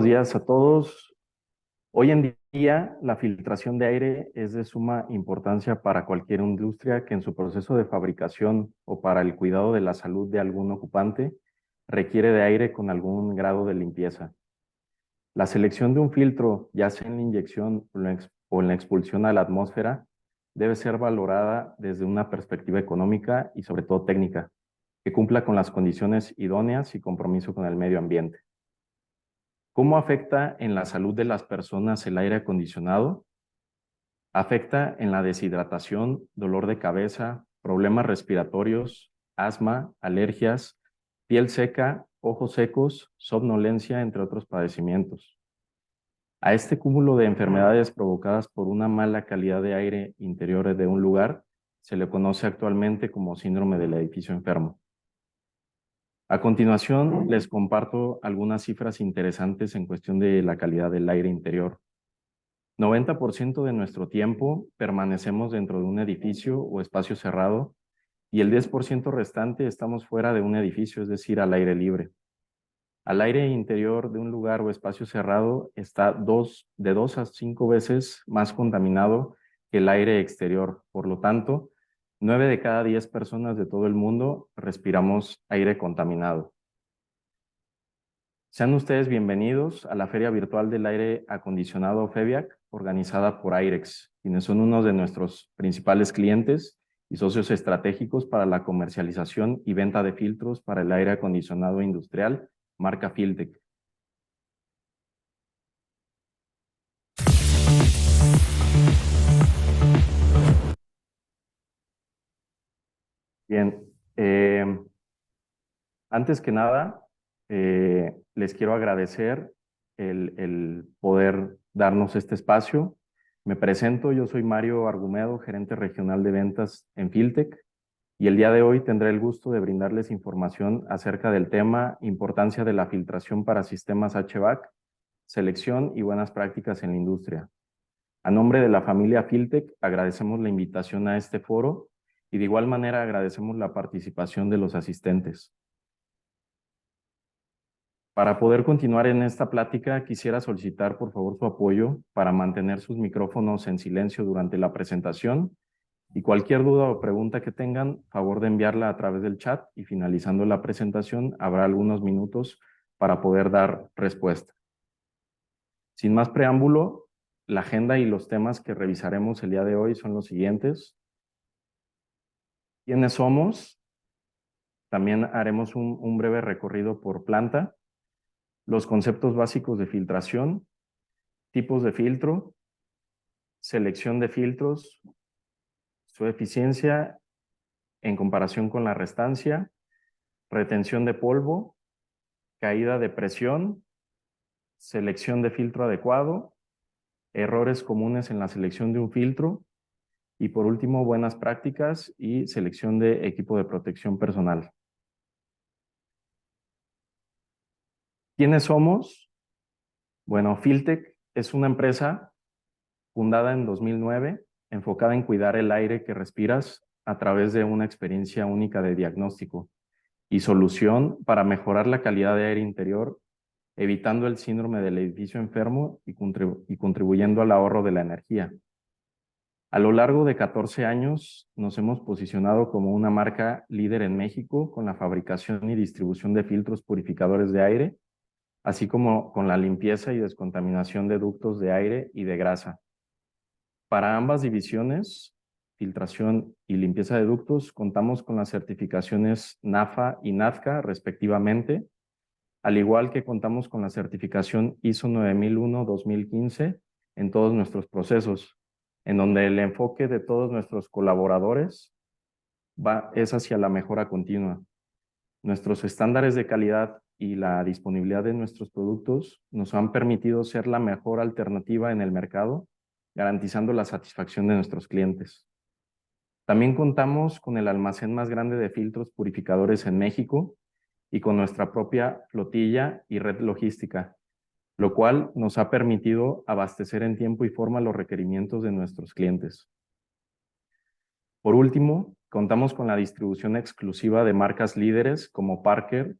buenos días a todos. Hoy en día, la filtración de aire es de suma importancia para cualquier industria que en su proceso de fabricación o para el cuidado de la salud de algún ocupante requiere de aire con algún grado de limpieza. La selección de un filtro, ya sea en la inyección o en la expulsión a la atmósfera, debe ser valorada desde una perspectiva económica y sobre todo técnica, que cumpla con las condiciones idóneas y compromiso con el medio ambiente. ¿Cómo afecta en la salud de las personas el aire acondicionado? Afecta en la deshidratación, dolor de cabeza, problemas respiratorios, asma, alergias, piel seca, ojos secos, somnolencia, entre otros padecimientos. A este cúmulo de enfermedades provocadas por una mala calidad de aire interior de un lugar se le conoce actualmente como síndrome del edificio enfermo. A continuación, les comparto algunas cifras interesantes en cuestión de la calidad del aire interior. 90% de nuestro tiempo permanecemos dentro de un edificio o espacio cerrado y el 10% restante estamos fuera de un edificio, es decir, al aire libre. Al aire interior de un lugar o espacio cerrado está de 2 a 5 veces más contaminado que el aire exterior. Por lo tanto, 9 de cada 10 personas de todo el mundo respiramos aire contaminado. Sean ustedes bienvenidos a la Feria Virtual del Aire Acondicionado FEVIAC, organizada por Airex, quienes son uno de nuestros principales clientes y socios estratégicos para la comercialización y venta de filtros para el aire acondicionado industrial, marca Filtec. Bien, antes que nada, les quiero agradecer el poder darnos este espacio. Me presento, yo soy Mario Argumedo, gerente regional de ventas en Filtec, y el día de hoy tendré el gusto de brindarles información acerca del tema importancia de la filtración para sistemas HVAC, selección y buenas prácticas en la industria. A nombre de la familia Filtec, agradecemos la invitación a este foro y de igual manera agradecemos la participación de los asistentes. Para poder continuar en esta plática, quisiera solicitar por favor su apoyo para mantener sus micrófonos en silencio durante la presentación y cualquier duda o pregunta que tengan, favor de enviarla a través del chat y finalizando la presentación habrá algunos minutos para poder dar respuesta. Sin más preámbulo, la agenda y los temas que revisaremos el día de hoy son los siguientes. ¿Quiénes somos? También haremos un breve recorrido por planta, los conceptos básicos de filtración, tipos de filtro, selección de filtros, su eficiencia en comparación con la restancia, retención de polvo, caída de presión, selección de filtro adecuado, errores comunes en la selección de un filtro y por último, buenas prácticas y selección de equipo de protección personal. ¿Quiénes somos? Bueno, Filtec es una empresa fundada en 2009, enfocada en cuidar el aire que respiras a través de una experiencia única de diagnóstico y solución para mejorar la calidad de aire interior, evitando el síndrome del edificio enfermo y contribuyendo al ahorro de la energía. A lo largo de 14 años nos hemos posicionado como una marca líder en México con la fabricación y distribución de filtros purificadores de aire, así como con la limpieza y descontaminación de ductos de aire y de grasa. Para ambas divisiones, filtración y limpieza de ductos, contamos con las certificaciones NAFA y NADCA respectivamente, al igual que contamos con la certificación ISO 9001-2015 en todos nuestros procesos, en donde el enfoque de todos nuestros colaboradores es hacia la mejora continua. Nuestros estándares de calidad y la disponibilidad de nuestros productos nos han permitido ser la mejor alternativa en el mercado, garantizando la satisfacción de nuestros clientes. También contamos con el almacén más grande de filtros purificadores en México y con nuestra propia flotilla y red logística, lo cual nos ha permitido abastecer en tiempo y forma los requerimientos de nuestros clientes. Por último, contamos con la distribución exclusiva de marcas líderes como Parker,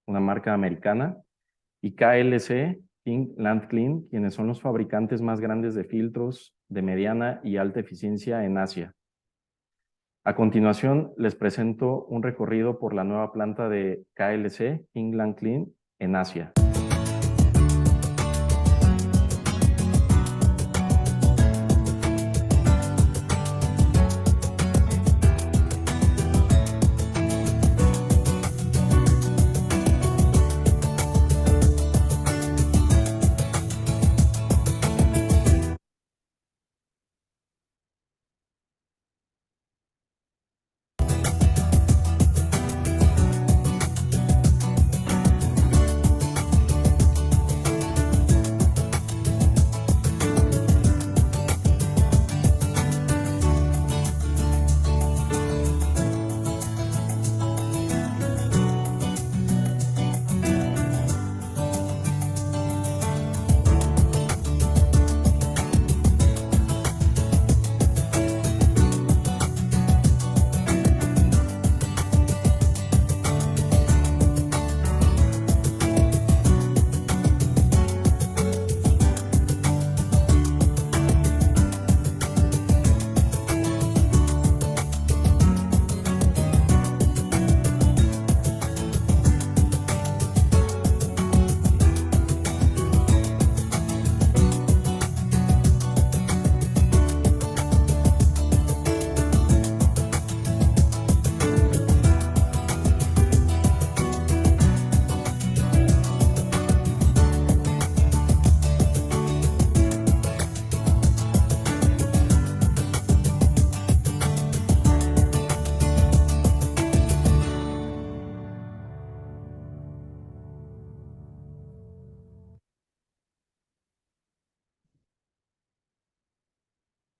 una marca americana, y KLC, King Land Clean, quienes son los fabricantes más grandes de filtros de mediana y alta eficiencia en Asia. A continuación, les presento un recorrido por la nueva planta de KLC, King Land Clean, en Asia.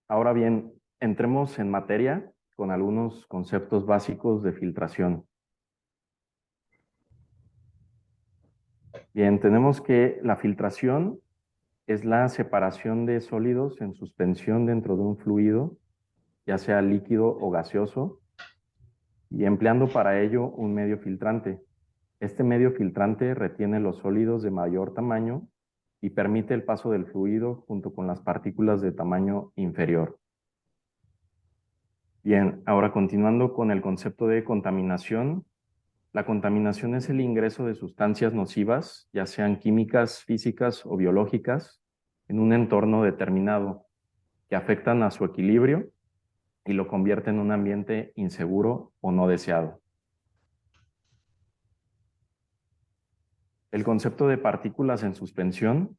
Ahora bien, entremos en materia con algunos conceptos básicos de filtración. Bien, tenemos que la filtración es la separación de sólidos en suspensión dentro de un fluido, ya sea líquido o gaseoso, y empleando para ello un medio filtrante. Este medio filtrante retiene los sólidos de mayor tamaño y permite el paso del fluido junto con las partículas de tamaño inferior. Bien, ahora continuando con el concepto de contaminación. La contaminación es el ingreso de sustancias nocivas, ya sean químicas, físicas o biológicas, en un entorno determinado, que afectan a su equilibrio y lo convierten en un ambiente inseguro o no deseado. El concepto de partículas en suspensión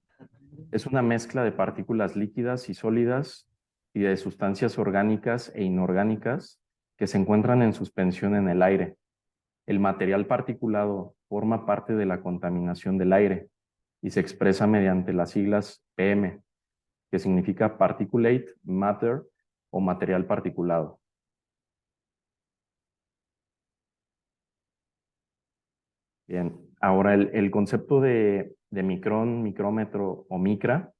es una mezcla de partículas líquidas y sólidas y de sustancias orgánicas e inorgánicas que se encuentran en suspensión en el aire. El material particulado forma parte de la contaminación del aire y se expresa mediante las siglas PM, que significa Particulate Matter o material particulado. Bien, ahora el concepto de micrón, micrómetro o micra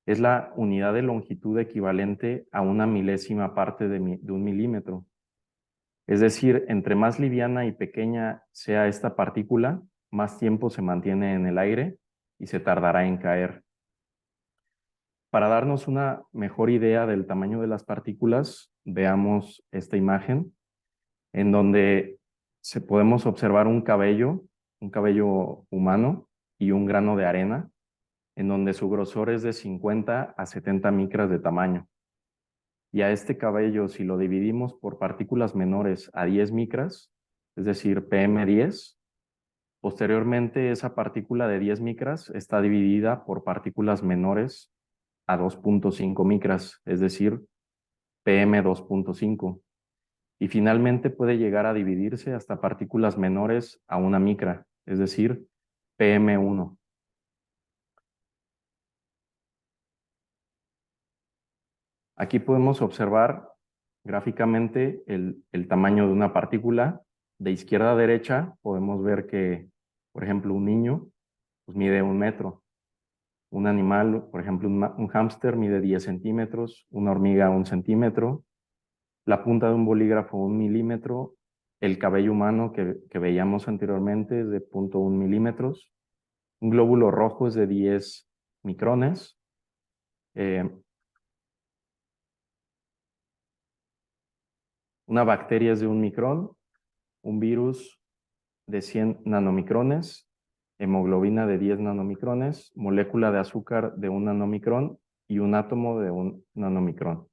es la unidad de longitud equivalente a una milésima parte de un milímetro. Es decir, entre más liviana y pequeña sea esta partícula, más tiempo se mantiene en el aire y se tardará en caer. Para darnos una mejor idea del tamaño de las partículas, veamos esta imagen en donde podemos observar un cabello humano y un grano de arena, en donde su grosor es de 50 a 70 micras de tamaño. Y a este cabello, si lo dividimos por partículas menores a 10 micras, es decir, PM10, posteriormente esa partícula de 10 micras está dividida por partículas menores a 2.5 micras, es decir, PM2.5. Y finalmente puede llegar a dividirse hasta partículas menores a 1 micra, es decir, PM1. Aquí podemos observar gráficamente el tamaño de una partícula. De izquierda a derecha podemos ver que, por ejemplo, un niño pues, mide 1 metro. Un animal, por ejemplo, un hámster mide 10 centímetros, una hormiga 1 centímetro, la punta de un bolígrafo 1 milímetro, el cabello humano que veíamos anteriormente es de 0.1 milímetros, Un glóbulo rojo es de 10 micrones. Una bacteria es de 1 micrón. Un virus de 100 nanomicrones. Hemoglobina de 10 nanomicrones. Molécula de azúcar de 1 nanomicrón. Y un átomo de 1 nanomicrón.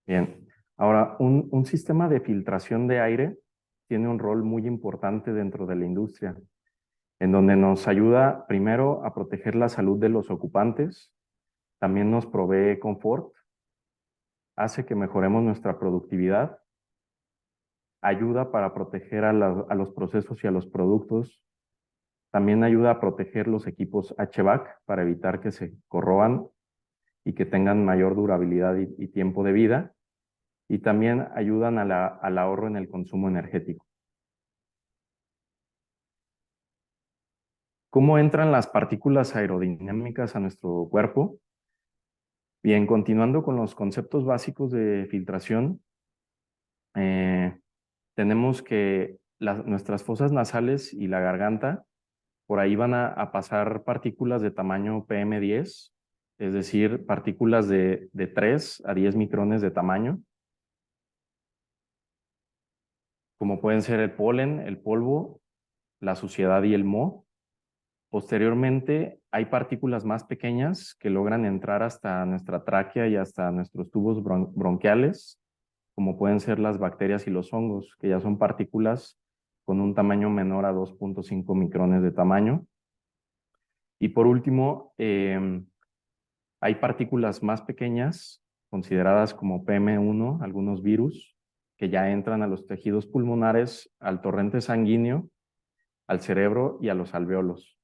Bien, ahora un sistema de filtración de aire tiene un rol muy importante dentro de la industria, en donde nos ayuda primero a proteger la salud de los ocupantes, también nos provee confort, hace que mejoremos nuestra productividad, ayuda para proteger a los procesos y a los productos, también ayuda a proteger los equipos HVAC para evitar que se corroan y que tengan mayor durabilidad y tiempo de vida, y también ayudan al ahorro en el consumo energético. ¿Cómo entran las partículas aerodinámicas a nuestro cuerpo? Bien, continuando con los conceptos básicos de filtración, tenemos que nuestras fosas nasales y la garganta, por ahí van a pasar partículas de tamaño PM10, es decir, partículas de 3 a 10 micrones de tamaño, como pueden ser el polen, el polvo, la suciedad y el moho. Posteriormente, hay partículas más pequeñas que logran entrar hasta nuestra tráquea y hasta nuestros tubos bronquiales, como pueden ser las bacterias y los hongos, que ya son partículas con un tamaño menor a 2.5 micrones de tamaño. Y por último, hay partículas más pequeñas, consideradas como PM1, algunos virus, que ya entran a los tejidos pulmonares, al torrente sanguíneo, al cerebro y a los alvéolos.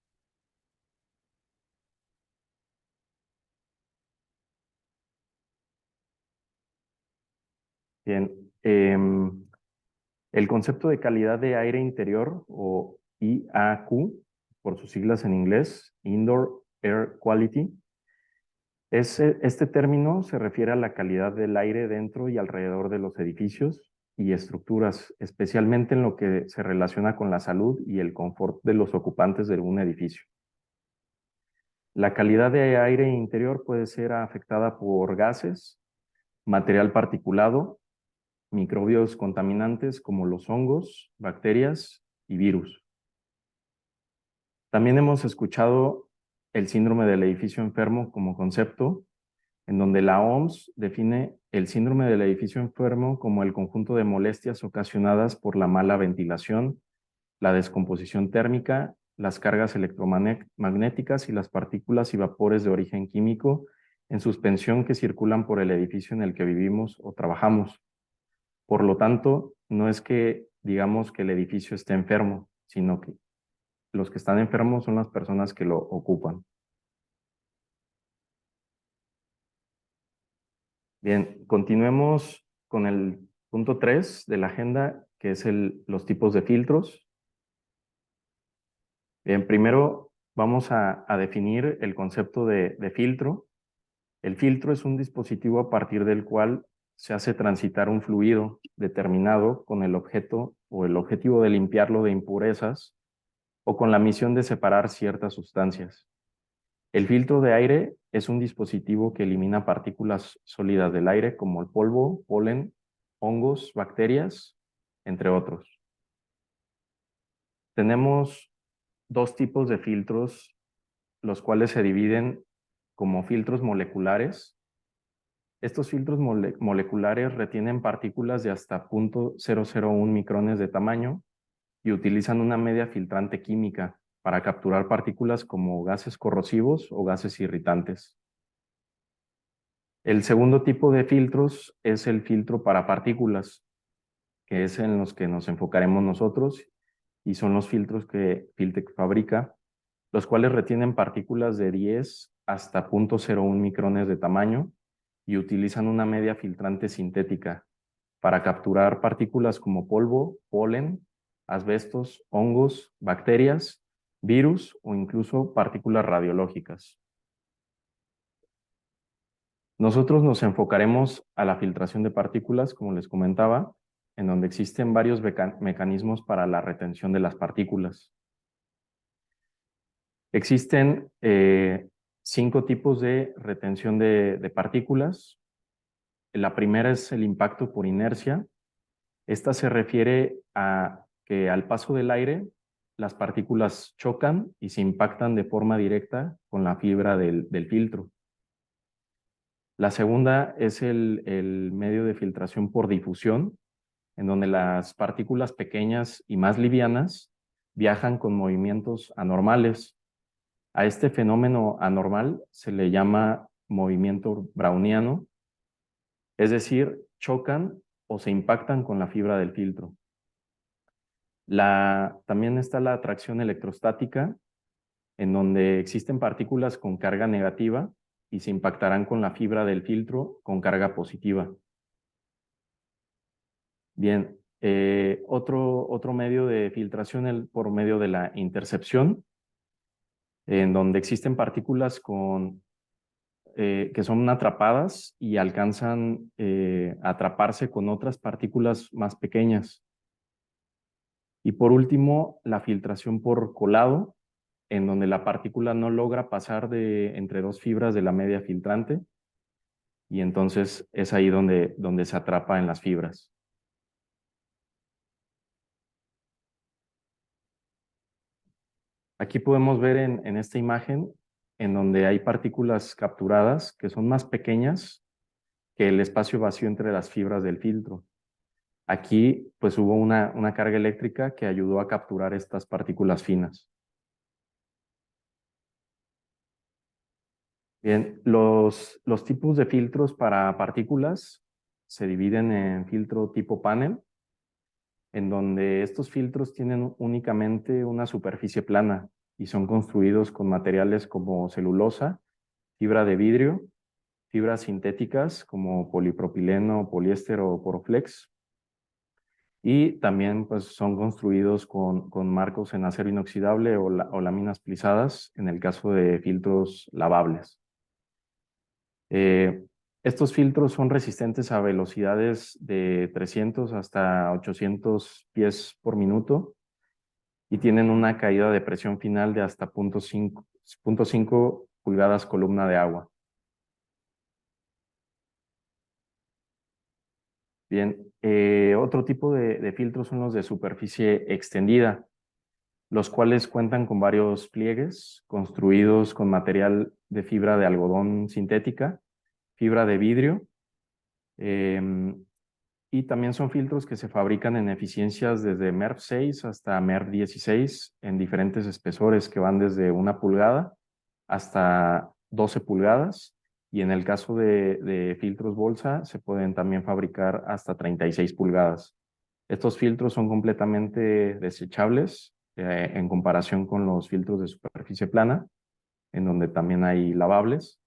Bien, el concepto de calidad de aire interior, o IAQ, por sus siglas en inglés, Indoor Air Quality, este término se refiere a la calidad del aire dentro y alrededor de los edificios y estructuras, especialmente en lo que se relaciona con la salud y el confort de los ocupantes de un edificio. La calidad de aire interior puede ser afectada por gases, material particulado, microbios contaminantes como los hongos, bacterias y virus. También hemos escuchado el síndrome del edificio enfermo como concepto, en donde la OMS define el síndrome del edificio enfermo como el conjunto de molestias ocasionadas por la mala ventilación, la descomposición térmica, las cargas electromagnéticas y las partículas y vapores de origen químico en suspensión que circulan por el edificio en el que vivimos o trabajamos. Por lo tanto, no es que digamos que el edificio esté enfermo, sino que los que están enfermos son las personas que lo ocupan. Bien, continuemos con el punto 3 de la agenda, que es los tipos de filtros. Bien, primero vamos a definir el concepto de filtro. El filtro es un dispositivo a partir del cual se hace transitar un fluido determinado con el objeto o el objetivo de limpiarlo de impurezas o con la misión de separar ciertas sustancias. El filtro de aire es un dispositivo que elimina partículas sólidas del aire como el polvo, polen, hongos, bacterias, entre otros. Tenemos dos tipos de filtros, los cuales se dividen como filtros moleculares. Estos filtros moleculares retienen partículas de hasta 0.001 micrones de tamaño y utilizan una media filtrante química para capturar partículas como gases corrosivos o gases irritantes. El segundo tipo de filtros es el filtro para partículas, que es en los que nos enfocaremos nosotros, y son los filtros que Filtec fabrica, los cuales retienen partículas de 10 hasta 0.01 micrones de tamaño y utilizan una media filtrante sintética para capturar partículas como polvo, polen, asbestos, hongos, bacterias, virus o incluso partículas radiológicas. Nosotros nos enfocaremos a la filtración de partículas, como les comentaba, en donde existen varios mecanismos para la retención de las partículas. Existen 5 tipos de retención de partículas. La primera es el impacto por inercia. Esta se refiere a que al paso del aire, las partículas chocan y se impactan de forma directa con la fibra del filtro. La segunda es el medio de filtración por difusión, en donde las partículas pequeñas y más livianas viajan con movimientos anormales. A este fenómeno anormal se le llama movimiento browniano, es decir, chocan o se impactan con la fibra del filtro. También está la atracción electrostática, en donde existen partículas con carga negativa y se impactarán con la fibra del filtro con carga positiva. Bien, otro medio de filtración por medio de la intercepción, en donde existen partículas que son atrapadas y alcanzan a atraparse con otras partículas más pequeñas. Y por último, la filtración por colado, en donde la partícula no logra pasar entre 2 fibras de la media filtrante y entonces es ahí donde se atrapa en las fibras. Aquí podemos ver en esta imagen en donde hay partículas capturadas que son más pequeñas que el espacio vacío entre las fibras del filtro. Aquí pues hubo una carga eléctrica que ayudó a capturar estas partículas finas. Bien, los tipos de filtros para partículas se dividen en filtro tipo panel, en donde estos filtros tienen únicamente una superficie plana y son construidos con materiales como celulosa, fibra de vidrio, fibras sintéticas como polipropileno, poliéster o poroflex, y también pues, son construidos con marcos en acero inoxidable o láminas plisadas en el caso de filtros lavables. Estos filtros son resistentes a velocidades de 300 hasta 800 pies por minuto y tienen una caída de presión final de hasta 0.5 pulgadas columna de agua. Bien, otro tipo de filtros son los de superficie extendida, los cuales cuentan con varios pliegues construidos con material de fibra de algodón sintética, fibra de vidrio, y también son filtros que se fabrican en eficiencias desde MERV 6 hasta MERV 16 en diferentes espesores que van desde 1 pulgada hasta 12 pulgadas. Y en el caso de filtros bolsa se pueden también fabricar hasta 36 pulgadas. Estos filtros son completamente desechables en comparación con los filtros de superficie plana, en donde también hay lavables.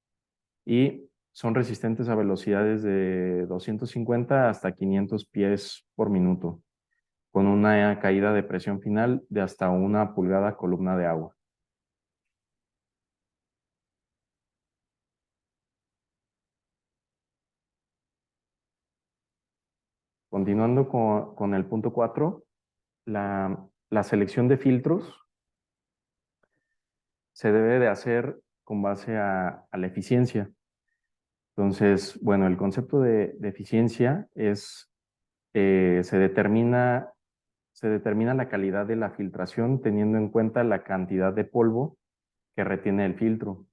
Y son resistentes a velocidades de 250 hasta 500 pies por minuto, con una caída de presión final de hasta 1 pulgada columna de agua. Continuando con el punto 4, la selección de filtros se debe de hacer con base a la eficiencia. Entonces, bueno, el concepto de eficiencia es, se determina la calidad de la filtración teniendo en cuenta la cantidad de polvo que retiene el filtro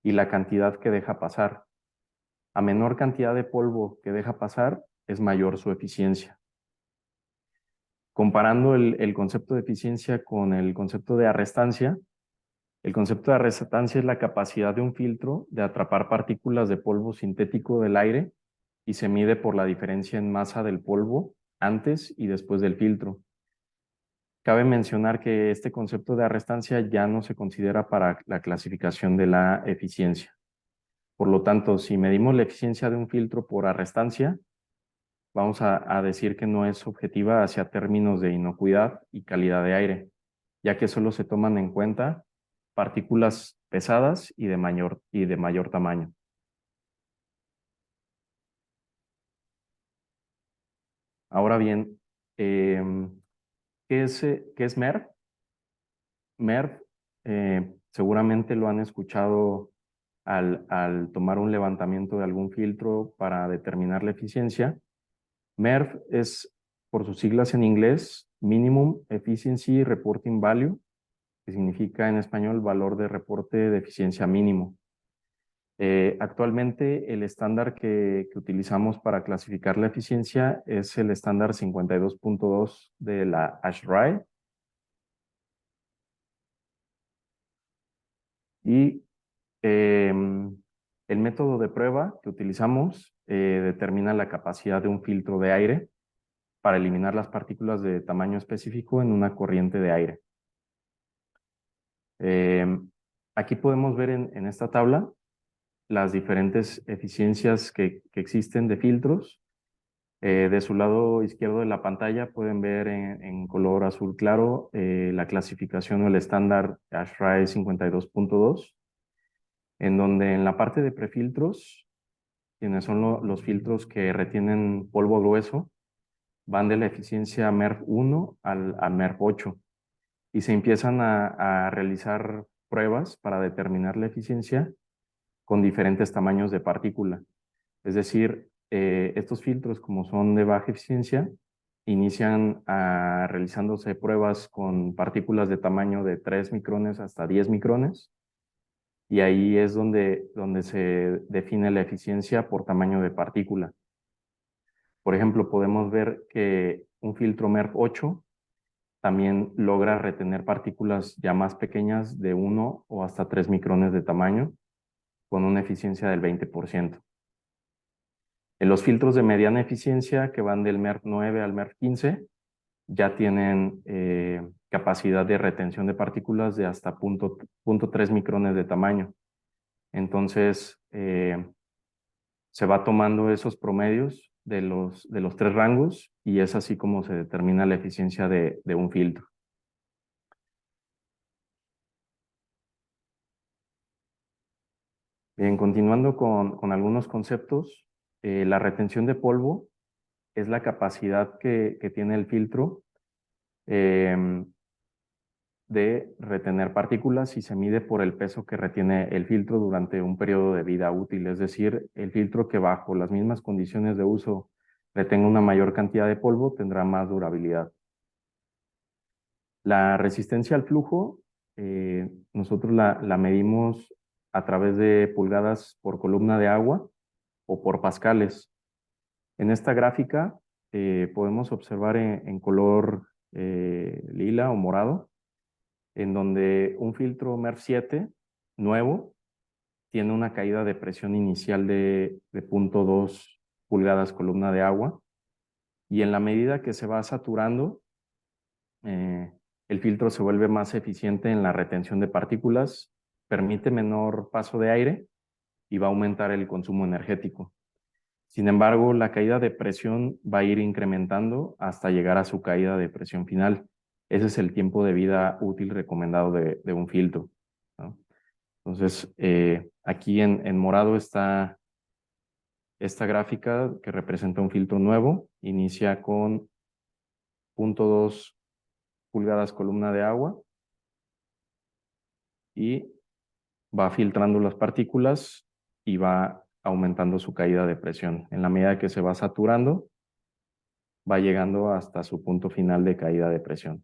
y la cantidad que deja pasar. A menor cantidad de polvo que deja pasar, es mayor su eficiencia. Comparando el concepto de eficiencia con el concepto de arrestancia, el concepto de arrestancia es la capacidad de un filtro de atrapar partículas de polvo sintético del aire y se mide por la diferencia en masa del polvo antes y después del filtro. Cabe mencionar que este concepto de arrestancia ya no se considera para la clasificación de la eficiencia. Por lo tanto, si medimos la eficiencia de un filtro por arrestancia, vamos a decir que no es objetiva hacia términos de inocuidad y calidad de aire, ya que solo se toman en cuenta partículas pesadas y de mayor tamaño. Ahora bien, ¿qué es MERV? MERV, seguramente lo han escuchado al tomar un levantamiento de algún filtro para determinar la eficiencia. MERV es, por sus siglas en inglés, Minimum Efficiency Reporting Value, que significa en español valor de reporte de eficiencia mínimo. Actualmente el estándar que utilizamos para clasificar la eficiencia es el estándar 52.2 de la ASHRAE. Y el método de prueba que utilizamos determina la capacidad de un filtro de aire para eliminar las partículas de tamaño específico en una corriente de aire. Aquí podemos ver en esta tabla las diferentes eficiencias que existen de filtros. De su lado izquierdo de la pantalla pueden ver en color azul claro la clasificación o el estándar ASHRAE 52.2, en donde en la parte de prefiltros, quienes son los filtros que retienen polvo grueso, van de la eficiencia MERV 1 al MERV 8 y se empiezan a realizar pruebas para determinar la eficiencia con diferentes tamaños de partícula. Es decir, estos filtros, como son de baja eficiencia, inician realizándose pruebas con partículas de tamaño de 3 micrones hasta 10 micrones, y ahí es donde se define la eficiencia por tamaño de partícula. Por ejemplo, podemos ver que un filtro MERV 8 también logra retener partículas ya más pequeñas de 1 o hasta 3 micrones de tamaño, con una eficiencia del 20%. En los filtros de mediana eficiencia, que van del MERV 9 al MERV 15, ya tienen capacidad de retención de partículas de hasta 0.3 micrones de tamaño. Entonces, se va tomando esos promedios de los tres rangos y es así como se determina la eficiencia de un filtro. Bien, continuando con algunos conceptos, la retención de polvo es la capacidad que tiene el filtro de retener partículas y se mide por el peso que retiene el filtro durante un periodo de vida útil, es decir, el filtro que bajo las mismas condiciones de uso retenga una mayor cantidad de polvo tendrá más durabilidad. La resistencia al flujo, nosotros la medimos a través de pulgadas por columna de agua o por pascales. En esta gráfica podemos observar en color lila o morado, en donde un filtro MERV 7 nuevo tiene una caída de presión inicial de 0.2 pulgadas columna de agua, y en la medida que se va saturando, el filtro se vuelve más eficiente en la retención de partículas, permite menor paso de aire y va a aumentar el consumo energético. Sin embargo, la caída de presión va a ir incrementando hasta llegar a su caída de presión final. Ese es el tiempo de vida útil recomendado de un filtro, ¿no? Entonces, aquí en morado está esta gráfica que representa un filtro nuevo. Inicia con 0.2 pulgadas columna de agua y va filtrando las partículas y va aumentando su caída de presión. En la medida que se va saturando, va llegando hasta su punto final de caída de presión.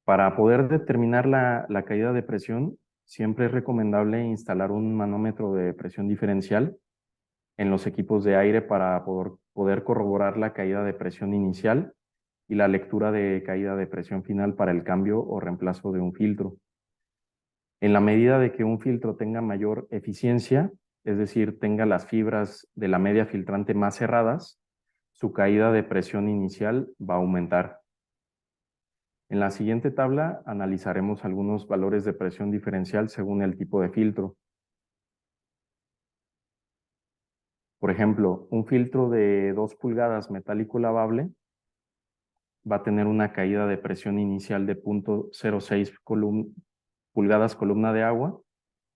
Para poder determinar la caída de presión, siempre es recomendable instalar un manómetro de presión diferencial en los equipos de aire para poder corroborar la caída de presión inicial y la lectura de caída de presión final para el cambio o reemplazo de un filtro. En la medida de que un filtro tenga mayor eficiencia, es decir, tenga las fibras de la media filtrante más cerradas, su caída de presión inicial va a aumentar. En la siguiente tabla analizaremos algunos valores de presión diferencial según el tipo de filtro. Por ejemplo, un filtro de 2 pulgadas metálico lavable va a tener una caída de presión inicial de 0.06 pulgadas columna de agua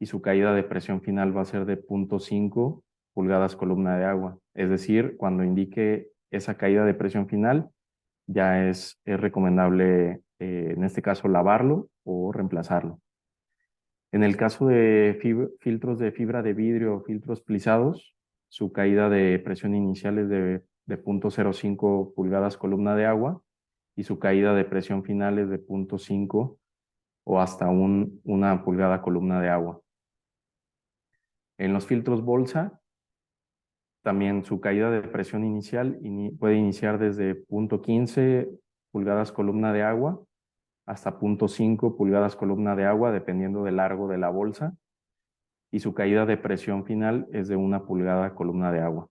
y su caída de presión final va a ser de 0.5 pulgadas columna de agua. Es decir, cuando indique esa caída de presión final, ya es recomendable, en este caso, lavarlo o reemplazarlo. En el caso de filtros de fibra de vidrio o filtros plisados, su caída de presión inicial es de 0.05 pulgadas columna de agua y su caída de presión final es de 0.5 o hasta una pulgada columna de agua. En los filtros bolsa, también su caída de presión inicial puede iniciar desde 0.15 pulgadas columna de agua hasta 0.5 pulgadas columna de agua, dependiendo del largo de la bolsa, y su caída de presión final es de 1 pulgada columna de agua.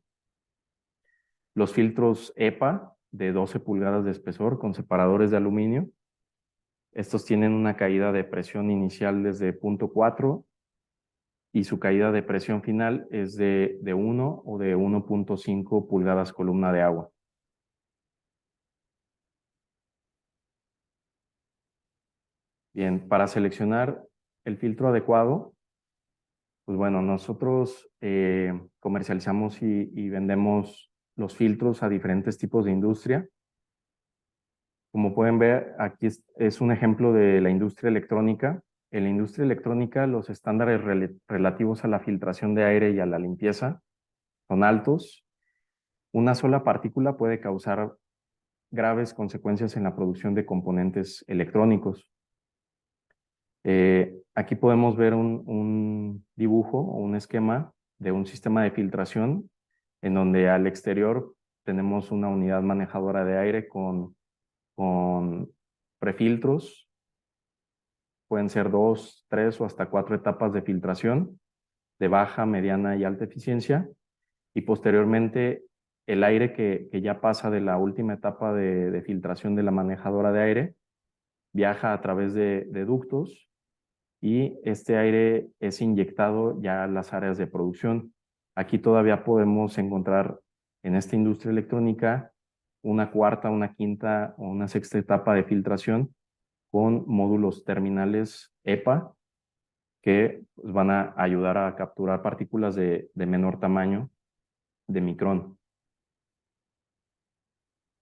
Los filtros EPA de 12 pulgadas de espesor con separadores de aluminio, estos tienen una caída de presión inicial desde 0.4 y su caída de presión final es de 1 o de 1.5 pulgadas columna de agua. Bien, para seleccionar el filtro adecuado, pues bueno, nosotros comercializamos y vendemos los filtros a diferentes tipos de industria. Como pueden ver, aquí es un ejemplo de la industria electrónica. En la industria electrónica, los estándares relativos a la filtración de aire y a la limpieza son altos. Una sola partícula puede causar graves consecuencias en la producción de componentes electrónicos. Aquí podemos ver un dibujo o un esquema de un sistema de filtración en donde al exterior tenemos una unidad manejadora de aire con prefiltros. Pueden ser 2, 3 o hasta 4 etapas de filtración de baja, mediana y alta eficiencia. Y posteriormente el aire que ya pasa de la última etapa de filtración de la manejadora de aire viaja a través de ductos y este aire es inyectado ya a las áreas de producción. Aquí todavía podemos encontrar en esta industria electrónica una cuarta, una quinta o una sexta etapa de filtración con módulos terminales EPA que pues, van a ayudar a capturar partículas de menor tamaño, de micrón.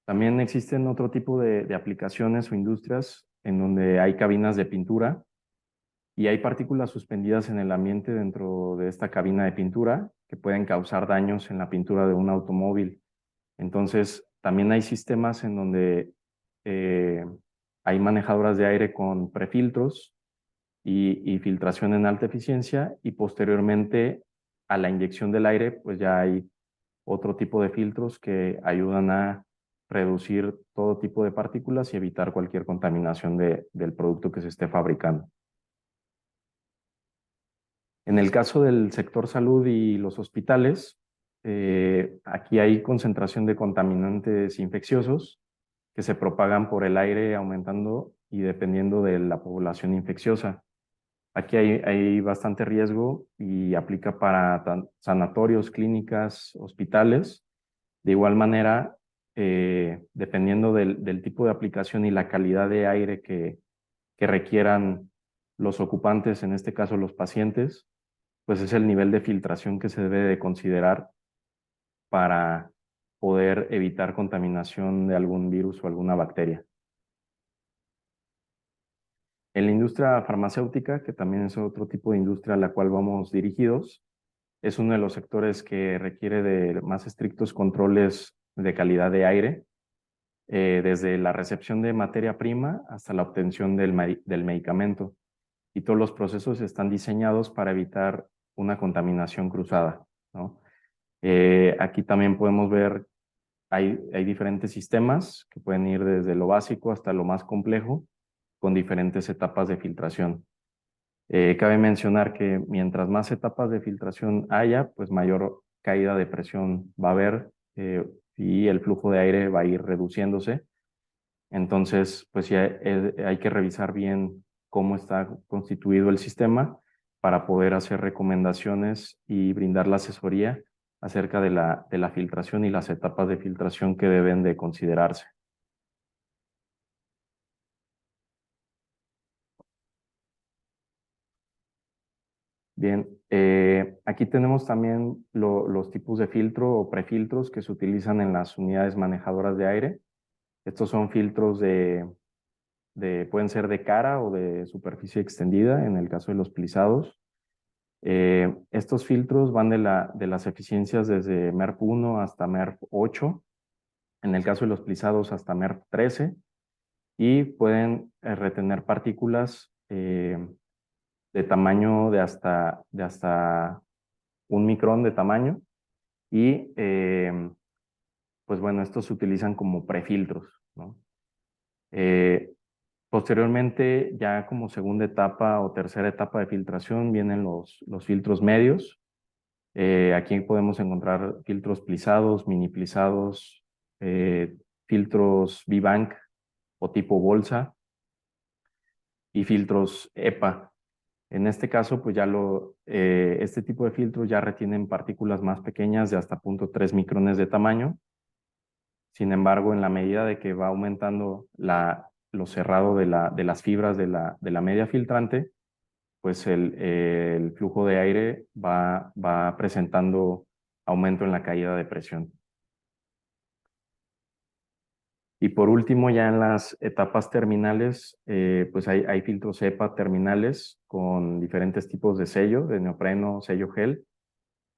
También existen otro tipo de aplicaciones o industrias en donde hay cabinas de pintura y hay partículas suspendidas en el ambiente dentro de esta cabina de pintura que pueden causar daños en la pintura de un automóvil. Entonces, también hay sistemas en donde hay manejadoras de aire con prefiltros y filtración en alta eficiencia y posteriormente a la inyección del aire, pues ya hay otro tipo de filtros que ayudan a reducir todo tipo de partículas y evitar cualquier contaminación del producto que se esté fabricando. En el caso del sector salud y los hospitales, aquí hay concentración de contaminantes infecciosos que se propagan por el aire aumentando y dependiendo de la población infecciosa. Aquí hay bastante riesgo y aplica para sanatorios, clínicas, hospitales. De igual manera, dependiendo del tipo de aplicación y la calidad de aire que requieran los ocupantes, en este caso los pacientes, pues es el nivel de filtración que se debe de considerar para poder evitar contaminación de algún virus o alguna bacteria. En la industria farmacéutica, que también es otro tipo de industria a la cual vamos dirigidos, es uno de los sectores que requiere de más estrictos controles de calidad de aire, desde la recepción de materia prima hasta la obtención del medicamento. Y todos los procesos están diseñados para evitar una contaminación cruzada, ¿no? Aquí también podemos ver, hay diferentes sistemas que pueden ir desde lo básico hasta lo más complejo, con diferentes etapas de filtración. Cabe mencionar que mientras más etapas de filtración haya, pues mayor caída de presión va a haber y el flujo de aire va a ir reduciéndose. Entonces, pues sí, hay que revisar bien cómo está constituido el sistema para poder hacer recomendaciones y brindar la asesoría acerca de la filtración y las etapas de filtración que deben de considerarse. Bien, aquí tenemos también los tipos de filtro o prefiltros que se utilizan en las unidades manejadoras de aire. Estos son filtros pueden ser de cara o de superficie extendida, en el caso de los plisados. Estos filtros van de las eficiencias desde MERV 1 hasta MERV 8, en el caso de los plisados hasta MERV 13, y pueden retener partículas de tamaño de hasta 1 micrón de tamaño, y pues bueno, estos se utilizan como prefiltros, ¿no? Posteriormente, ya como segunda etapa o tercera etapa de filtración, vienen los filtros medios. Aquí podemos encontrar filtros plisados, mini plisados, filtros V-Bank o tipo bolsa y filtros EPA. En este caso, pues este tipo de filtros ya retienen partículas más pequeñas de hasta 0.3 micrones de tamaño. Sin embargo, en la medida de que va aumentando lo cerrado de las fibras de la media filtrante, pues el flujo de aire va presentando aumento en la caída de presión. Y por último, ya en las etapas terminales, pues hay filtros EPA terminales con diferentes tipos de sello, de neopreno, sello gel,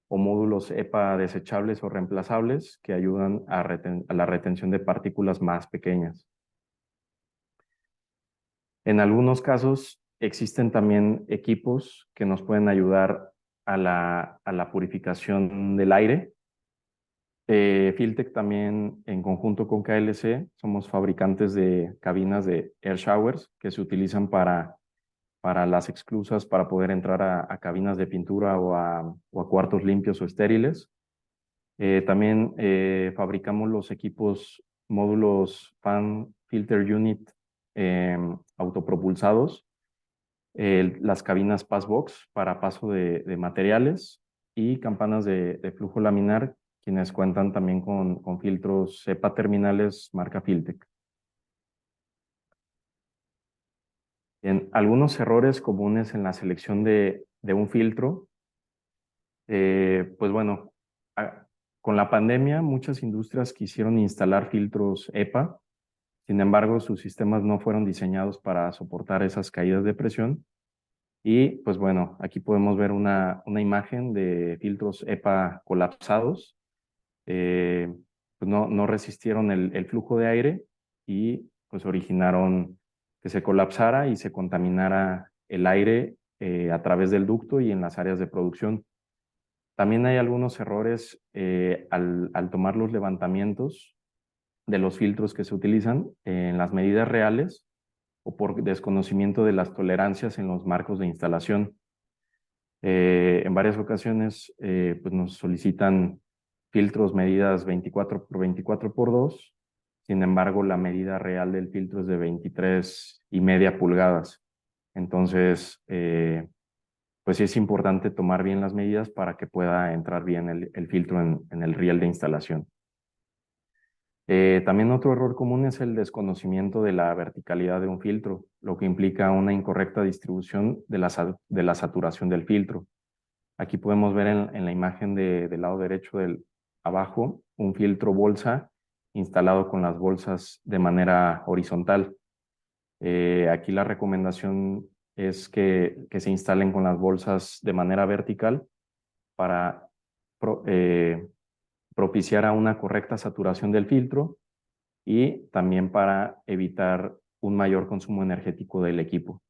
o módulos EPA desechables o reemplazables que ayudan a la retención de partículas más pequeñas. En algunos casos existen también equipos que nos pueden ayudar a la purificación del aire. Filtec también, en conjunto con KLC, somos fabricantes de cabinas de air showers que se utilizan para las exclusas, para poder entrar a cabinas de pintura o a cuartos limpios o estériles. También fabricamos los equipos, módulos Fan Filter Unit autopropulsados, las cabinas Passbox para paso de materiales y campanas de flujo laminar, quienes cuentan también con filtros EPA terminales marca Filtec. Algunos errores comunes en la selección de un filtro, pues bueno, con la pandemia muchas industrias quisieron instalar filtros EPA. Sin embargo, sus sistemas no fueron diseñados para soportar esas caídas de presión. Y pues bueno, aquí podemos ver una imagen de filtros EPA colapsados. Pues no resistieron el flujo de aire y pues originaron que se colapsara y se contaminara el aire a través del ducto y en las áreas de producción. También hay algunos errores al tomar los levantamientos de los filtros que se utilizan en las medidas reales o por desconocimiento de las tolerancias en los marcos de instalación. En varias ocasiones pues nos solicitan filtros medidas 24 por 24 por 2, sin embargo la medida real del filtro es de 23,5 pulgadas. Entonces, pues sí es importante tomar bien las medidas para que pueda entrar bien el filtro en el riel de instalación. También otro error común es el desconocimiento de la verticalidad de un filtro, lo que implica una incorrecta distribución de la saturación del filtro. Aquí podemos ver en la imagen del lado derecho abajo un filtro bolsa instalado con las bolsas de manera horizontal. Aquí la recomendación es que se instalen con las bolsas de manera vertical para propiciar a una correcta saturación del filtro y también para evitar un mayor consumo energético del equipo.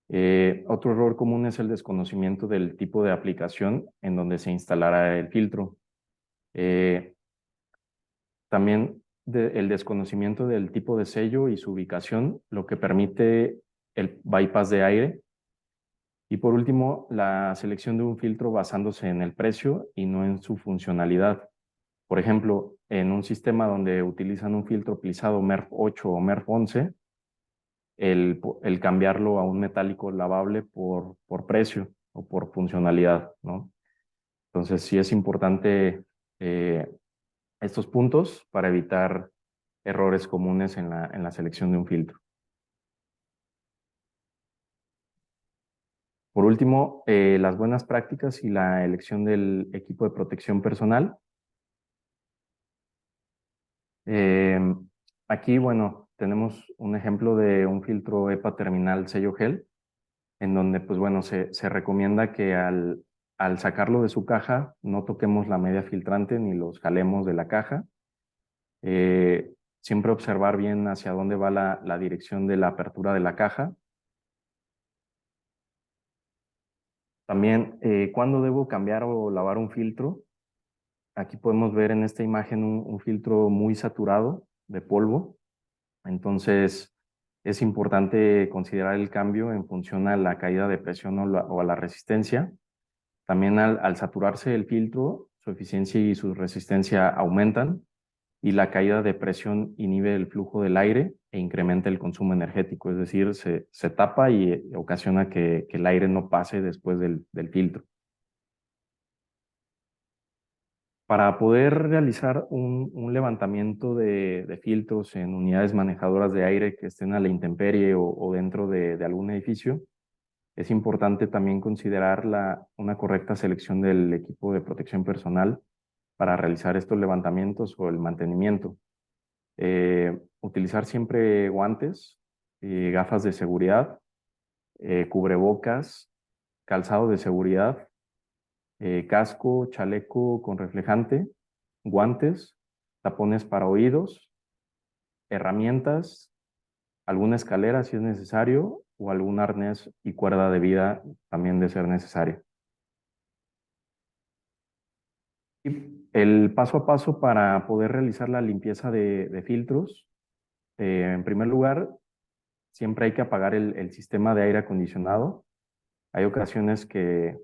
Otro error común es el desconocimiento del tipo de aplicación en donde se instalará el filtro. También el desconocimiento del tipo de sello y su ubicación, lo que permite el bypass de aire. Y por último, la selección de un filtro basándose en el precio y no en su funcionalidad. Por ejemplo, en un sistema donde utilizan un filtro plisado MERV 8 o MERV 11, el cambiarlo a un metálico lavable por precio o por funcionalidad, ¿no? Entonces sí es importante estos puntos para evitar errores comunes en la selección de un filtro. Por último, las buenas prácticas y la elección del equipo de protección personal. Aquí, bueno, tenemos un ejemplo de un filtro EPA terminal sello gel, en donde, pues bueno, se recomienda que al sacarlo de su caja no toquemos la media filtrante ni los jalemos de la caja. Siempre observar bien hacia dónde va la dirección de la apertura de la caja. También, ¿cuándo debo cambiar o lavar un filtro? Aquí podemos ver en esta imagen un filtro muy saturado de polvo. Entonces, es importante considerar el cambio en función a la caída de presión o a la resistencia. También al saturarse el filtro, su eficiencia y su resistencia aumentan y la caída de presión inhibe el flujo del aire e incrementa el consumo energético, es decir, se tapa y ocasiona que el aire no pase después del filtro. Para poder realizar un levantamiento de filtros en unidades manejadoras de aire que estén a la intemperie o dentro de algún edificio, es importante también considerar una correcta selección del equipo de protección personal para realizar estos levantamientos o el mantenimiento. Utilizar siempre guantes, gafas de seguridad, cubrebocas, calzado de seguridad, casco, chaleco con reflejante, guantes, tapones para oídos, herramientas, alguna escalera si es necesario o algún arnés y cuerda de vida también de ser necesario. Y el paso a paso para poder realizar la limpieza de filtros, en primer lugar, siempre hay que apagar el sistema de aire acondicionado. Hay ocasiones que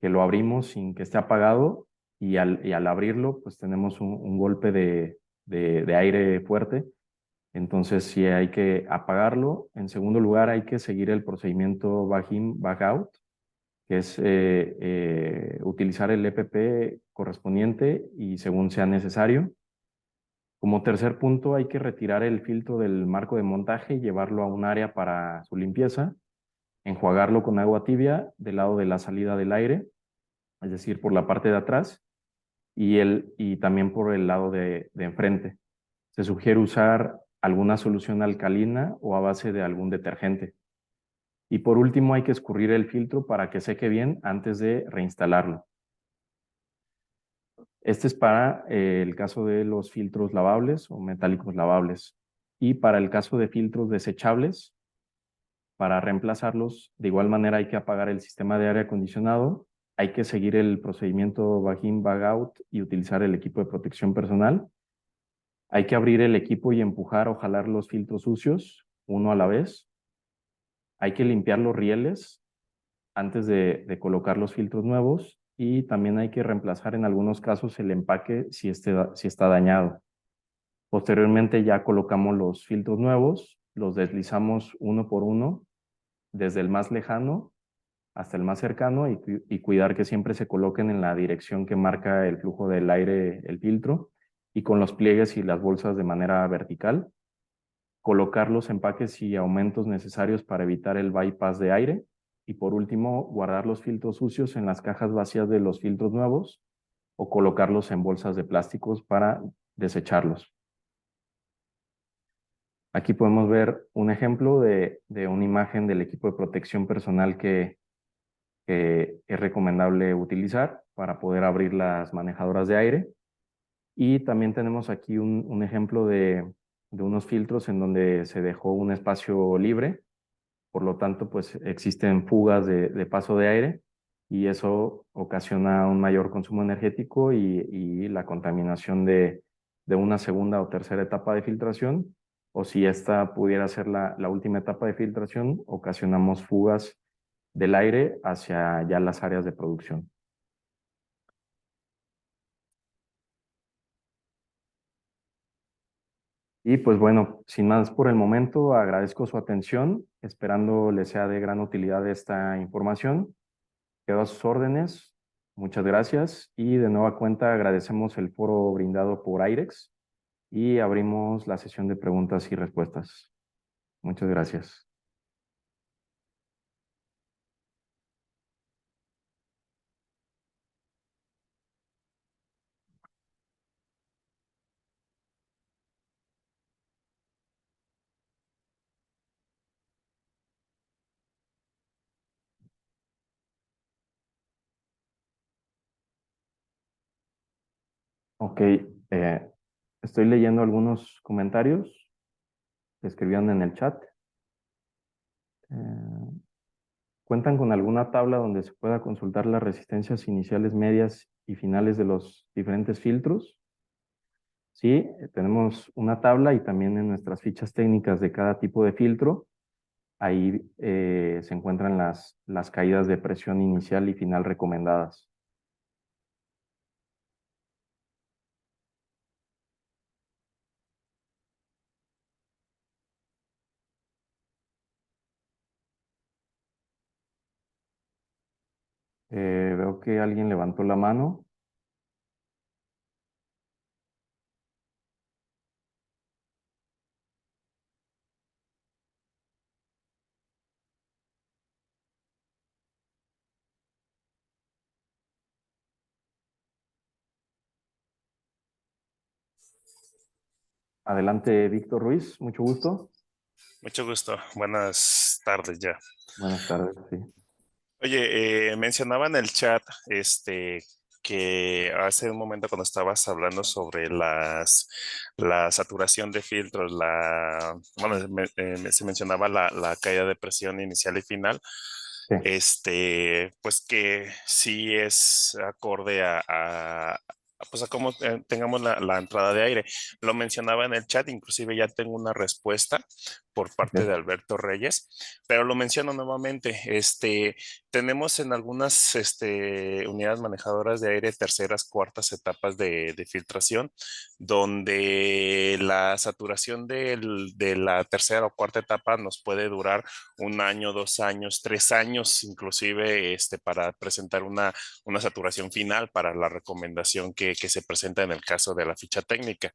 lo abrimos sin que esté apagado y al abrirlo, pues tenemos un golpe de aire fuerte. Entonces, sí hay que apagarlo. En segundo lugar, hay que seguir el procedimiento back-in, back-out, que es utilizar el EPP correspondiente y según sea necesario. Como tercer punto, hay que retirar el filtro del marco de montaje y llevarlo a un área para su limpieza, enjuagarlo con agua tibia del lado de la salida del aire, es decir, por la parte de atrás, y también por el lado de enfrente. Se sugiere usar alguna solución alcalina o a base de algún detergente. Y por último, hay que escurrir el filtro para que seque bien antes de reinstalarlo. Este es para el caso de los filtros lavables o metálicos lavables. Y para el caso de filtros desechables, para reemplazarlos, de igual manera hay que apagar el sistema de aire acondicionado, hay que seguir el procedimiento back-in, back-out y utilizar el equipo de protección personal. Hay que abrir el equipo y empujar o jalar los filtros sucios, uno a la vez. Hay que limpiar los rieles antes de colocar los filtros nuevos y también hay que reemplazar en algunos casos el empaque si está dañado. Posteriormente ya colocamos los filtros nuevos, los deslizamos uno por uno, desde el más lejano hasta el más cercano y cuidar que siempre se coloquen en la dirección que marca el flujo del aire, el filtro, y con los pliegues y las bolsas de manera vertical. Colocar los empaques y aumentos necesarios para evitar el bypass de aire. Y por último, guardar los filtros sucios en las cajas vacías de los filtros nuevos o colocarlos en bolsas de plásticos para desecharlos. Aquí podemos ver un ejemplo de una imagen del equipo de protección personal que es recomendable utilizar para poder abrir las manejadoras de aire. Y también tenemos aquí un ejemplo de unos filtros en donde se dejó un espacio libre, por lo tanto, pues existen fugas de paso de aire y eso ocasiona un mayor consumo energético y la contaminación de una segunda o tercera etapa de filtración, o si esta pudiera ser la última etapa de filtración, ocasionamos fugas del aire hacia ya las áreas de producción. Y pues bueno, sin más por el momento, agradezco su atención, esperando les sea de gran utilidad esta información. Quedo a sus órdenes. Muchas gracias y de nueva cuenta agradecemos el foro brindado por Airex y abrimos la sesión de preguntas y respuestas. Muchas gracias. Ok, estoy leyendo algunos comentarios que escribieron en el chat. Eh, ¿Cuentan con alguna tabla donde se pueda consultar las resistencias iniciales, medias y finales de los diferentes filtros? Sí, tenemos una tabla y también en nuestras fichas técnicas de cada tipo de filtro, ahí se encuentran las caídas de presión inicial y final recomendadas. Veo que alguien levantó la mano. Adelante, Víctor Ruiz, mucho gusto. Mucho gusto. Buenas tardes ya. Buenas tardes, sí. Oye, mencionaba en el chat, que hace un momento cuando estabas hablando sobre la saturación de filtros, bueno, se mencionaba la caída de presión inicial y final, Sí, pues que sí es acorde pues a cómo tengamos la entrada de aire. Lo mencionaba en el chat, inclusive ya tengo una respuesta por parte de ok. Alberto Reyes, pero lo menciono nuevamente. Tenemos en algunas unidades manejadoras de aire terceras, cuartas etapas de filtración, donde la saturación de la tercera o cuarta etapa nos puede durar 1 año, 2 años, 3 años, inclusive para presentar una saturación final para la recomendación que se presenta en el caso de la ficha técnica.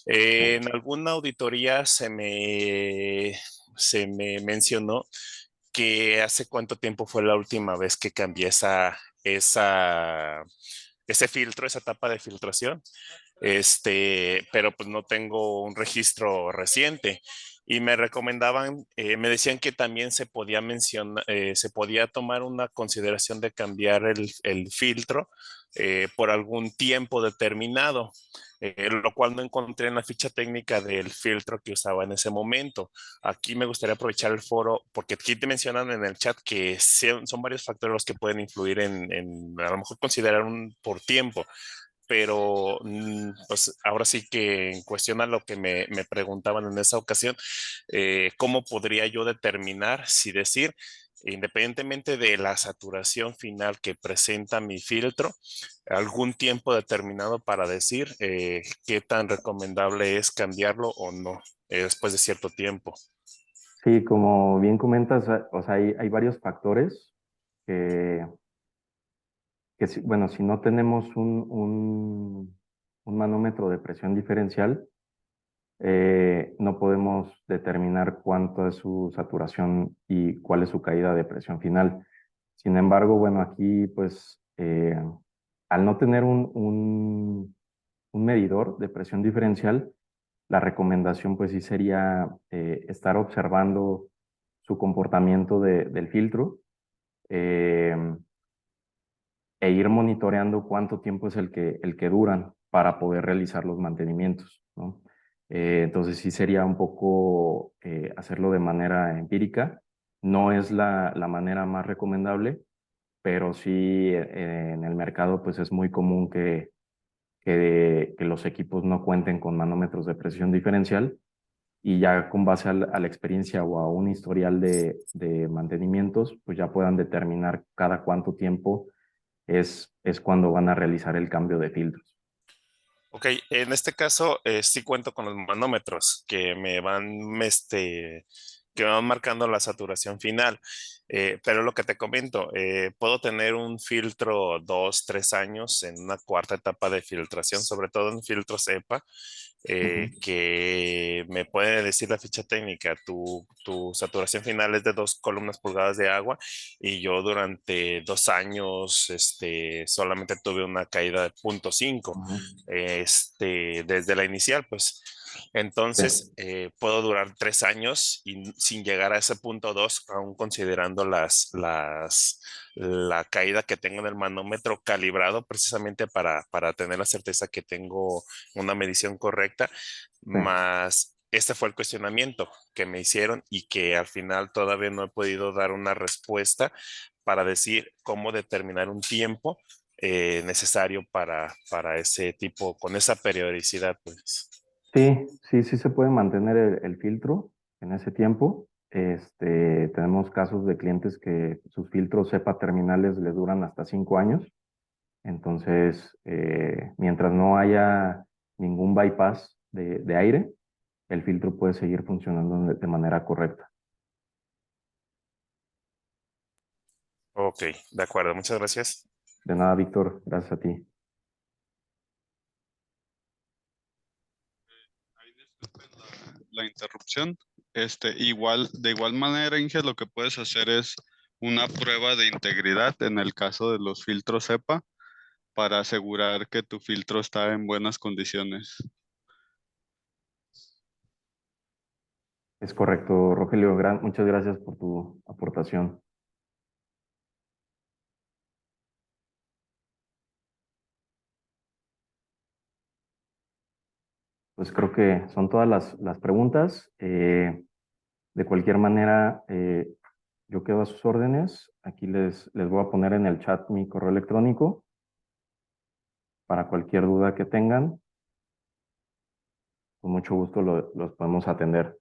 En alguna auditoría se me mencionó que hace cuánto tiempo fue la última vez que cambié ese filtro, esa etapa de filtración, pero pues no tengo un registro reciente. Y me recomendaban, me decían que también se podía tomar una consideración de cambiar el filtro por algún tiempo determinado, lo cual no encontré en la ficha técnica del filtro que usaba en ese momento. Aquí me gustaría aprovechar el foro, porque aquí te mencionan en el chat que son varios factores los que pueden influir en a lo mejor considerar un por tiempo, pero pues ahora sí que en cuestión a lo que me preguntaban en esa ocasión, ¿cómo podría yo determinar si decir, independientemente de la saturación final que presenta mi filtro, algún tiempo determinado para decir qué tan recomendable es cambiarlo o no después de cierto tiempo? Sí, como bien comentas, o sea, hay varios factores que, bueno, si no tenemos un manómetro de presión diferencial, no podemos determinar cuánto es su saturación y cuál es su caída de presión final. Sin embargo, bueno, aquí pues al no tener un medidor de presión diferencial, la recomendación pues sí sería estar observando su comportamiento del filtro eh, e ir monitoreando cuánto tiempo es el que duran para poder realizar los mantenimientos, ¿no? Entonces sí sería un poco hacerlo de manera empírica. No es la manera más recomendable, pero sí en el mercado pues es muy común que los equipos no cuenten con manómetros de presión diferencial y ya con base a la experiencia o a un historial de mantenimientos, pues ya puedan determinar cada cuánto tiempo es cuando van a realizar el cambio de filtros. Ok, en este caso sí cuento con los manómetros que me van marcando la saturación final. Pero lo que te comento, puedo tener un filtro 2, 3 años en una cuarta etapa de filtración, sobre todo en filtros EPA, Ujú. que me puede decir la ficha técnica, tu saturación final es de 2 columnas pulgadas de agua y yo durante 2 años solamente tuve una caída de 0,5 Ujú. desde la inicial, pues. Entonces, puedo durar 3 años y sin llegar a ese punto 2, aún considerando la caída que tengo en el manómetro calibrado precisamente para tener la certeza que tengo una medición correcta, Sí. más este fue el cuestionamiento que me hicieron y que al final todavía no he podido dar una respuesta para decir cómo determinar un tiempo necesario para ese tipo, con esa periodicidad, pues. Sí se puede mantener el filtro en ese tiempo. Tenemos casos de clientes que sus filtros cepa terminales les duran hasta 5 años. Entonces, mientras no haya ningún bypass de aire, el filtro puede seguir funcionando de manera correcta. Ok, de acuerdo, muchas gracias. De nada, Víctor, gracias a ti. Ahí disculpen la interrupción. De igual manera, Inge, lo que puedes hacer es una prueba de integridad en el caso de los filtros CEPA para asegurar que tu filtro está en buenas condiciones. Es correcto, Rogelio. Muchas gracias por tu aportación. Pues creo que son todas las preguntas. De cualquier manera, yo quedo a sus órdenes. Aquí les voy a poner en el chat mi correo electrónico para cualquier duda que tengan. Con mucho gusto los podemos atender.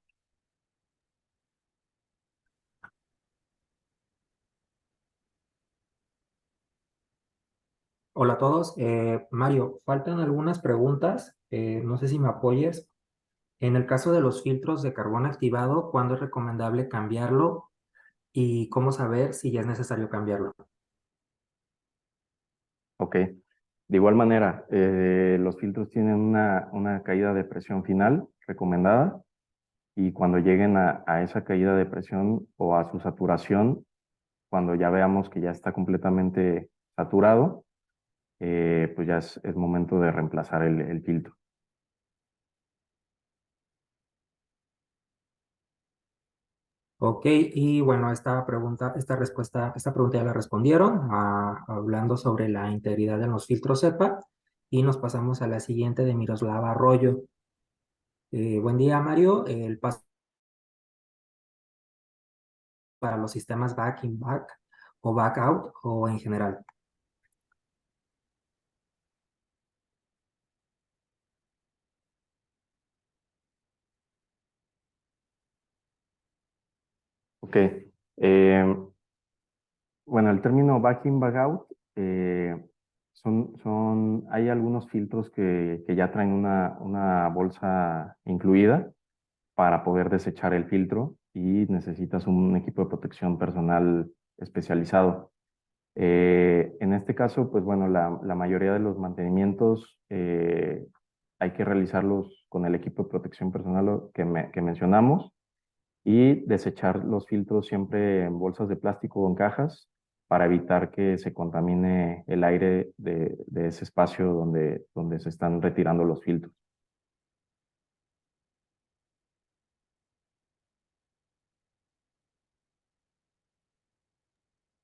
Hola a todos. Mario, faltan algunas preguntas. No sé si me apoyes. En el caso de los filtros de carbón activado, ¿cuándo es recomendable cambiarlo y cómo saber si ya es necesario cambiarlo? Ok. De igual manera, los filtros tienen una caída de presión final recomendada y cuando lleguen a esa caída de presión o a su saturación, cuando ya veamos que ya está completamente saturado, pues ya es momento de reemplazar el filtro. Ok, y bueno, esta pregunta ya la respondieron, hablando sobre la integridad de los filtros CEPA, y nos pasamos a la siguiente de Miroslava Arroyo. Buen día, Mario. El paso para los sistemas back in back o back out o en general. Ok. Bueno, el término back in, back out, hay algunos filtros que ya traen una bolsa incluida para poder desechar el filtro y necesitas un equipo de protección personal especializado. En este caso, pues bueno, la mayoría de los mantenimientos hay que realizarlos con el equipo de protección personal que mencionamos y desechar los filtros siempre en bolsas de plástico o en cajas para evitar que se contamine el aire de ese espacio donde se están retirando los filtros.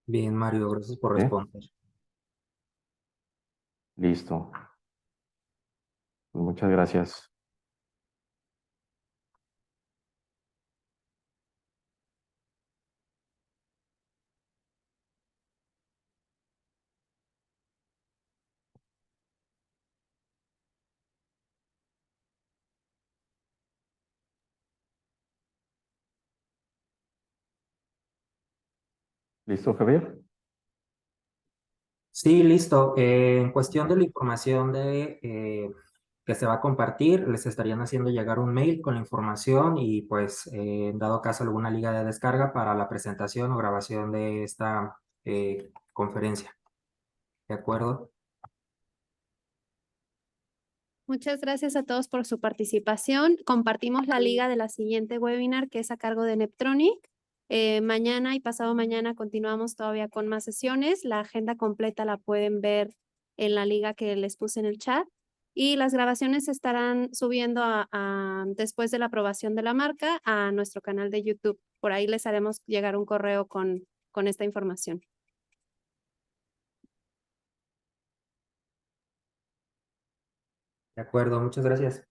Bien, Mario, gracias por ¿Sí? responder. Listo. Pues muchas gracias. ¿Listo, Javier? Sí, listo. En cuestión de la información que se va a compartir, les estarían haciendo llegar un mail con la información y pues en dado caso alguna liga de descarga para la presentación o grabación de esta conferencia. ¿De acuerdo? Muchas gracias a todos por su participación. Compartimos la liga de la siguiente webinar que es a cargo de Neptronic. Mañana y pasado mañana continuamos todavía con más sesiones. La agenda completa la pueden ver en la liga que les puse en el chat. y las grabaciones se estarán subiendo después de la aprobación de la marca a nuestro canal de YouTube. Por ahí les haremos llegar un correo con esta información. De acuerdo, muchas gracias.